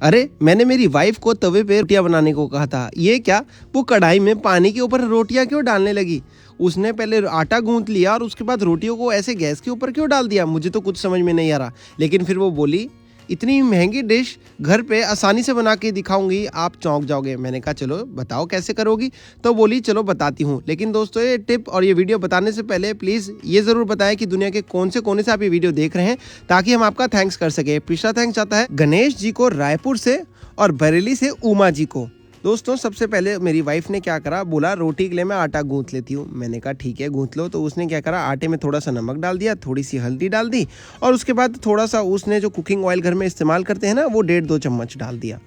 अरे मैंने मेरी वाइफ को तवे पे रोटियां बनाने को कहा था, ये क्या वो कढ़ाई में पानी के ऊपर रोटियां क्यों डालने लगी। उसने पहले आटा गूंथ लिया और उसके बाद रोटियों को ऐसे गैस के ऊपर क्यों डाल दिया, मुझे तो कुछ समझ में नहीं आ रहा। लेकिन फिर वो बोली इतनी महंगी डिश घर पे आसानी से बना के दिखाऊंगी, आप चौंक जाओगे। मैंने कहा चलो बताओ कैसे करोगी। तो बोली चलो बताती हूँ। लेकिन दोस्तों ये टिप और ये वीडियो बताने से पहले प्लीज़ ये ज़रूर बताएं कि दुनिया के कौन से कोने से आप ये वीडियो देख रहे हैं, ताकि हम आपका थैंक्स कर सके। पिछला थैंक्स आता है गणेश जी को रायपुर से और बरेली से उमा जी को। दोस्तों सबसे पहले मेरी वाइफ ने क्या करा, बोला रोटी के लिए मैं आटा गूंथ लेती हूँ। मैंने कहा ठीक है गूंथ लो। तो उसने क्या करा, आटे में थोड़ा सा नमक डाल दिया, थोड़ी सी हल्दी डाल दी और उसके बाद थोड़ा सा उसने जो कुकिंग ऑयल घर में इस्तेमाल करते हैं ना, वो 1.5-2 चम्मच डाल दिया।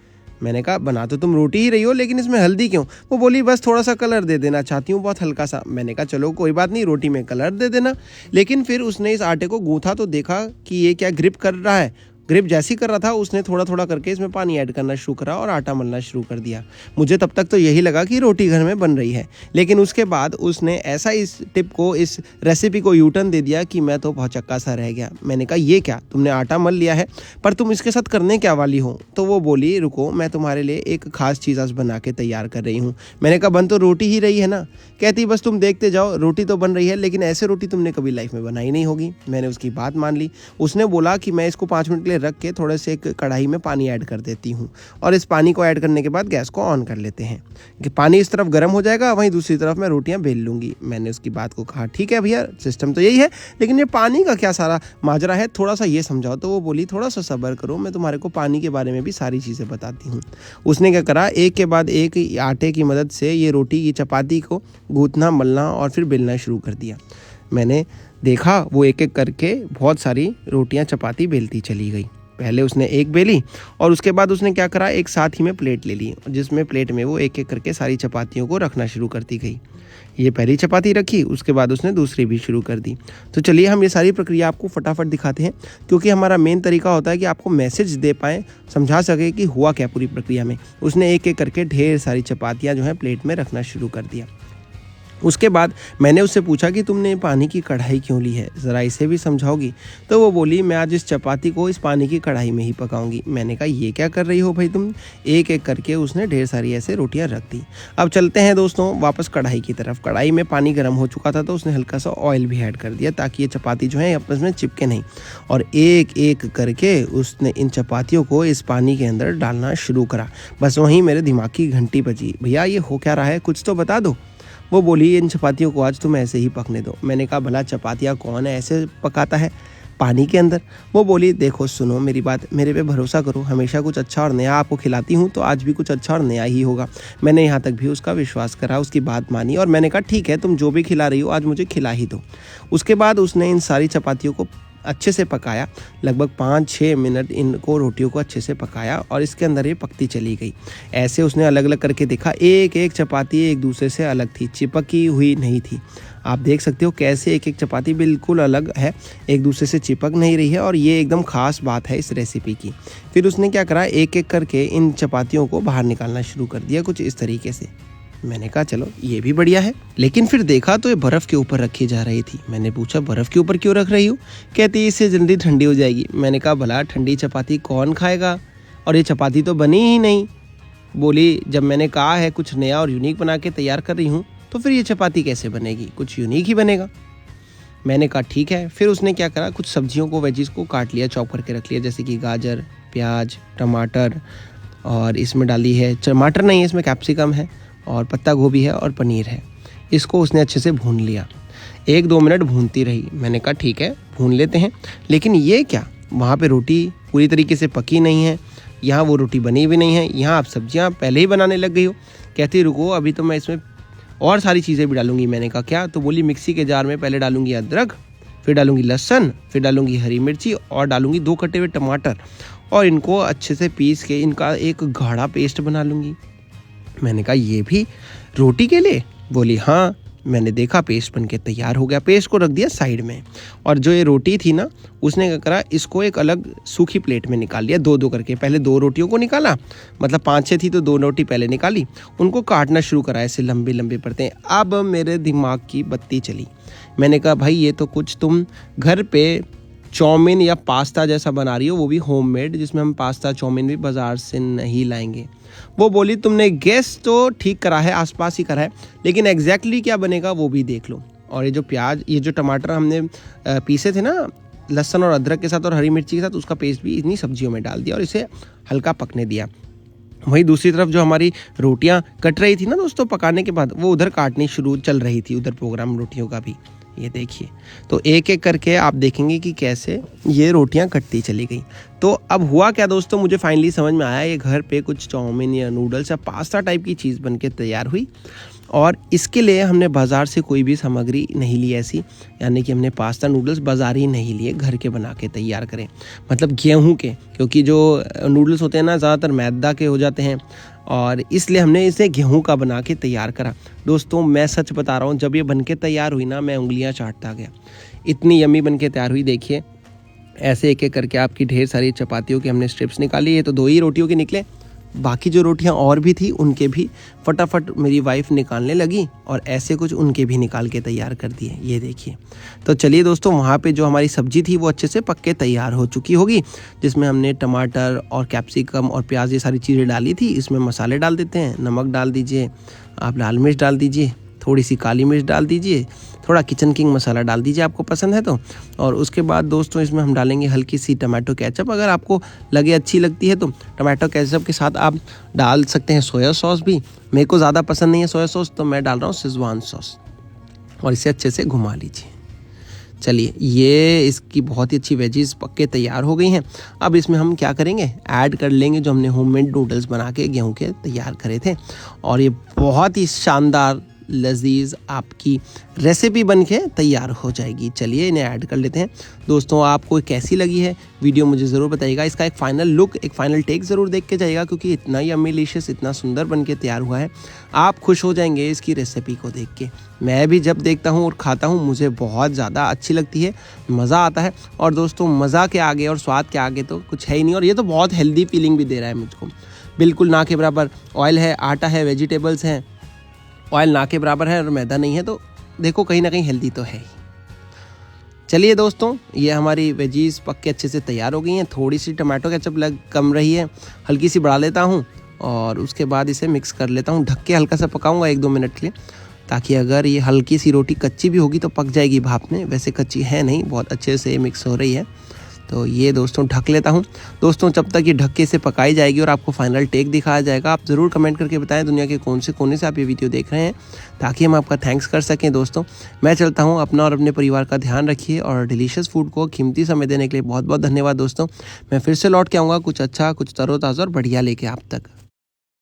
मैंने कहा बना तो तुम रोटी ही रही हो, लेकिन इसमें हल्दी क्यों। वो बोली बस थोड़ा सा कलर दे देना चाहती हूँ, बहुत हल्का सा। मैंने कहा चलो कोई बात नहीं, रोटी में कलर दे देना। लेकिन फिर उसने इस आटे को गूंथा तो देखा कि ये क्या ग्रिप कर रहा है। ग्रिप जैसी कर रहा था, उसने थोड़ा थोड़ा करके इसमें पानी ऐड करना शुरू करा और आटा मलना शुरू कर दिया। मुझे तब तक तो यही लगा कि रोटी घर में बन रही है। लेकिन उसके बाद उसने ऐसा इस टिप को, इस रेसिपी को यूटर्न दे दिया कि मैं तो भौचक्का सा रह गया। मैंने कहा ये क्या, तुमने आटा मल लिया है पर तुम इसके साथ करने क्या वाली हो। तो वो बोली रुको, मैं तुम्हारे लिए एक खास चीज़ आज बना के तैयार कर रही हूँ। मैंने कहा बन तो रोटी ही रही है ना। कहती बस तुम देखते जाओ, रोटी तो बन रही है लेकिन ऐसे रोटी तुमने कभी लाइफ में बनाई नहीं होगी। मैंने उसकी बात मान ली। उसने बोला कि मैं इसको 5 मिनट के लिए रख के थोड़े से एक कढ़ाई में पानी ऐड कर देती हूँ और इस पानी को ऐड करने के बाद गैस को ऑन कर लेते हैं कि पानी इस तरफ गर्म हो जाएगा, वहीं दूसरी तरफ मैं रोटियां बेल लूँगी। मैंने उसकी बात को कहा ठीक है भैया, सिस्टम तो यही है, लेकिन ये पानी का क्या सारा माजरा है, थोड़ा सा ये समझाओ। तो वो बोली थोड़ा सा सब्र करो, मैं तुम्हारे को पानी के बारे में भी सारी चीज़ें बताती हूँ। उसने क्या करा, एक के बाद एक आटे की मदद से ये रोटी की चपाती को गूंथना, मलना और फिर बेलना शुरू कर दिया। मैंने देखा वो एक एक करके बहुत सारी रोटियां चपाती बेलती चली गई। पहले उसने एक बेली और उसके बाद उसने क्या करा, एक साथ ही में प्लेट ले ली, जिसमें प्लेट में वो एक एक करके सारी चपातियों को रखना शुरू करती गई। ये पहली चपाती रखी, उसके बाद उसने दूसरी भी शुरू कर दी। तो चलिए हम ये सारी प्रक्रिया आपको फटाफट दिखाते हैं, क्योंकि हमारा मेन तरीका होता है कि आपको मैसेज दे पाएँ, समझा सके कि हुआ क्या पूरी प्रक्रिया में। उसने एक एक करके ढेर सारी चपातियाँ जो हैं प्लेट में रखना शुरू कर दिया। उसके बाद मैंने उससे पूछा कि तुमने पानी की कढ़ाई क्यों ली है, ज़रा इसे भी समझाओगी। तो वो बोली मैं आज इस चपाती को इस पानी की कढ़ाई में ही पकाऊंगी। मैंने कहा ये क्या कर रही हो भाई तुम। एक एक करके उसने ढेर सारी ऐसे रोटियां रख दी। अब चलते हैं दोस्तों वापस कढ़ाई की तरफ। कढ़ाई में पानी गर्म हो चुका था तो उसने हल्का सा ऑयल भी ऐड कर दिया, ताकि ये चपाती जो है आपस में चिपके नहीं। और एक एक करके उसने इन चपातियों को इस पानी के अंदर डालना शुरू करा। बस वहीं मेरे दिमाग की घंटी बजी, भैया ये हो क्या रहा है, कुछ तो बता दो। वो बोली इन चपातियों को आज तुम ऐसे ही पकने दो। मैंने कहा भला चपातियाँ कौन है ऐसे पकाता है पानी के अंदर। वो बोली देखो सुनो मेरी बात, मेरे पे भरोसा करो, हमेशा कुछ अच्छा और नया आपको खिलाती हूँ तो आज भी कुछ अच्छा और नया ही होगा। मैंने यहाँ तक भी उसका विश्वास करा, उसकी बात मानी और मैंने कहा ठीक है तुम जो भी खिला रही हो आज मुझे खिला ही दो। उसके बाद उसने इन सारी चपातियों को अच्छे से पकाया, लगभग 5-6 मिनट इनको रोटियों को अच्छे से पकाया और इसके अंदर ये पकती चली गई। ऐसे उसने अलग अलग करके देखा, एक एक चपाती एक दूसरे से अलग थी, चिपकी हुई नहीं थी। आप देख सकते हो कैसे एक एक चपाती बिल्कुल अलग है, एक दूसरे से चिपक नहीं रही है और ये एकदम ख़ास बात है इस रेसिपी की। फिर उसने क्या करा, एक एक करके इन चपातियों को बाहर निकालना शुरू कर दिया कुछ इस तरीके से। मैंने कहा चलो ये भी बढ़िया है। लेकिन फिर देखा तो ये बर्फ़ के ऊपर रखी जा रही थी। मैंने पूछा बर्फ़ के ऊपर क्यों रख रही हो। कहती इससे जल्दी ठंडी हो जाएगी। मैंने कहा भला ठंडी चपाती कौन खाएगा, और ये चपाती तो बनी ही नहीं। बोली जब मैंने कहा है कुछ नया और यूनिक बना के तैयार कर रही हूँ तो फिर ये चपाती कैसे बनेगी, कुछ यूनिक ही बनेगा। मैंने कहा ठीक है। फिर उसने क्या करा, कुछ सब्जियों को, वेजिस को काट लिया, चॉप करके रख लिया, जैसे कि गाजर, प्याज, टमाटर, और इसमें डाली है टमाटर नहीं है, इसमें कैप्सिकम है और पत्ता गोभी है और पनीर है। इसको उसने अच्छे से भून लिया, 1-2 मिनट भूनती रही। मैंने कहा ठीक है भून लेते हैं। लेकिन ये क्या, वहाँ पे रोटी पूरी तरीके से पकी नहीं है, यहाँ वो रोटी बनी भी नहीं है, यहाँ आप सब्जियाँ पहले ही बनाने लग गई हो। कहती रुको अभी तो मैं इसमें और सारी चीज़ें भी डालूंगी। मैंने कहा क्या। तो बोली मिक्सी के जार में पहले डालूंगी अदरक, फिर डालूंगी लहसुन, फिर डालूंगी हरी मिर्ची और डालूंगी 2 कटे हुए टमाटर और इनको अच्छे से पीस के इनका एक गाढ़ा पेस्ट बना लूँगी। मैंने कहा ये भी रोटी के लिए। बोली हाँ। मैंने देखा पेस्ट बन के तैयार हो गया, पेस्ट को रख दिया साइड में। और जो ये रोटी थी ना, उसने क्या करा, इसको एक अलग सूखी प्लेट में निकाल लिया, 2-2 करके। पहले 2 रोटियों को निकाला, मतलब 5-6 थी तो 2 रोटी पहले निकाली, उनको काटना शुरू करा ऐसे लंबे लंबे परतें। अब मेरे दिमाग की बत्ती चली। मैंने कहा भाई ये तो कुछ तुम घर पे चाउमीन या पास्ता जैसा बना रही हो, वो भी होममेड, जिसमें हम पास्ता चाउमीन भी बाज़ार से नहीं लाएंगे। वो बोली तुमने गेस तो ठीक करा है, आसपास ही करा है, लेकिन एग्जैक्टली क्या बनेगा वो भी देख लो। और ये जो प्याज, ये जो टमाटर हमने पीसे थे ना लहसुन और अदरक के साथ और हरी मिर्ची के साथ, उसका पेस्ट भी इन्हीं सब्जियों में डाल दिया और इसे हल्का पकने दिया। वहीं दूसरी तरफ जो हमारी रोटियां कट रही थी ना दोस्तों पकाने के बाद, वो उधर काटनी शुरू चल रही थी, उधर प्रोग्राम रोटियों का भी। ये देखिए, तो एक एक करके आप देखेंगे कि कैसे ये रोटियां कटती चली गई। तो अब हुआ क्या दोस्तों, मुझे फाइनली समझ में आया, ये घर पे कुछ चाउमीन या नूडल्स या पास्ता टाइप की चीज़ बन के तैयार हुई। और इसके लिए हमने बाज़ार से कोई भी सामग्री नहीं ली ऐसी, यानी कि हमने पास्ता नूडल्स बाज़ार ही नहीं लिए, घर के बना के तैयार करें, मतलब गेहूं के, क्योंकि जो नूडल्स होते हैं ना ज़्यादातर मैदा के हो जाते हैं, और इसलिए हमने इसे गेहूं का बना के तैयार करा। दोस्तों मैं सच बता रहा हूँ, जब ये बन के तैयार हुई ना, मैं उंगलियाँ चाटता गया, इतनी यम्मी बन के तैयार हुई। देखिए ऐसे एक एक करके आपकी ढेर सारी चपातियों की हमने स्ट्रिप्स निकाली। ये तो 2 ही रोटियों के निकले, बाकी जो रोटियां और भी थी उनके भी फटाफट मेरी वाइफ निकालने लगी, और ऐसे कुछ उनके भी निकाल के तैयार कर दिए। ये देखिए, तो चलिए दोस्तों, वहाँ पे जो हमारी सब्जी थी वो अच्छे से पक के तैयार हो चुकी होगी, जिसमें हमने टमाटर और कैप्सिकम और प्याज ये सारी चीज़ें डाली थी। इसमें मसाले डाल देते हैं, नमक डाल दीजिए, आप लाल मिर्च डाल दीजिए, थोड़ी सी काली मिर्च डाल दीजिए, थोड़ा किचन किंग मसाला डाल दीजिए आपको पसंद है तो। और उसके बाद दोस्तों इसमें हम डालेंगे हल्की सी टमाटो केचप, अगर आपको लगे अच्छी लगती है तो टमाटो केचप के साथ आप डाल सकते हैं सोया सॉस भी। मेरे को ज़्यादा पसंद नहीं है सोया सॉस, तो मैं डाल रहा हूँ शेजवान सॉस, और इसे अच्छे से घुमा लीजिए। चलिए, ये इसकी बहुत ही अच्छी वेजीज पक के तैयार हो गई हैं। अब इसमें हम क्या करेंगे, ऐड कर लेंगे जो हमने होममेड नूडल्स बना के गेहूं के तैयार करे थे, और ये बहुत ही शानदार लजीज आपकी रेसिपी बन के तैयार हो जाएगी। चलिए इन्हें ऐड कर लेते हैं। दोस्तों आपको कैसी लगी है वीडियो मुझे ज़रूर बताइएगा। इसका एक फ़ाइनल लुक, एक फ़ाइनल टेक ज़रूर देख के जाइएगा, क्योंकि इतना ही अमेलिशियस, इतना सुंदर बन के तैयार हुआ है, आप खुश हो जाएंगे इसकी रेसिपी को देख के। मैं भी जब देखता हूँ और खाता हूँ मुझे बहुत ज़्यादा अच्छी लगती है, मज़ा आता है। और दोस्तों मज़ा के आगे और स्वाद के आगे तो कुछ है ही नहीं, और ये तो बहुत हेल्दी फीलिंग भी दे रहा है मुझको, बिल्कुल ना के बराबर। ऑयल है, आटा है, वेजिटेबल्स हैं, ऑयल ना के बराबर है और मैदा नहीं है, तो देखो कहीं ना कहीं हेल्दी तो है ही। चलिए दोस्तों, ये हमारी वेजीज पक के अच्छे से तैयार हो गई हैं। थोड़ी सी टमाटो केचप कम रही है, हल्की सी बढ़ा लेता हूँ, और उसके बाद इसे मिक्स कर लेता हूँ। ढक के हल्का सा पकाऊंगा 1-2 मिनट के लिए, ताकि अगर ये हल्की सी रोटी कच्ची भी होगी तो पक जाएगी भाप में। वैसे कच्ची है नहीं, बहुत अच्छे से मिक्स हो रही है। तो ये दोस्तों ढक लेता हूँ। दोस्तों जब तक ये ढक के से पकाई जाएगी और आपको फाइनल टेक दिखाया जाएगा, आप ज़रूर कमेंट करके बताएं दुनिया के कौन से कोने से आप ये वीडियो देख रहे हैं, ताकि हम आपका थैंक्स कर सकें। दोस्तों मैं चलता हूँ, अपना और अपने परिवार का ध्यान रखिए, और डिलीशियस फूड को कीमती समय देने के लिए बहुत बहुत धन्यवाद दोस्तों। मैं फिर से लौट के आऊँगा कुछ अच्छा, कुछ तरोताज़ा और बढ़िया लेके आप तक।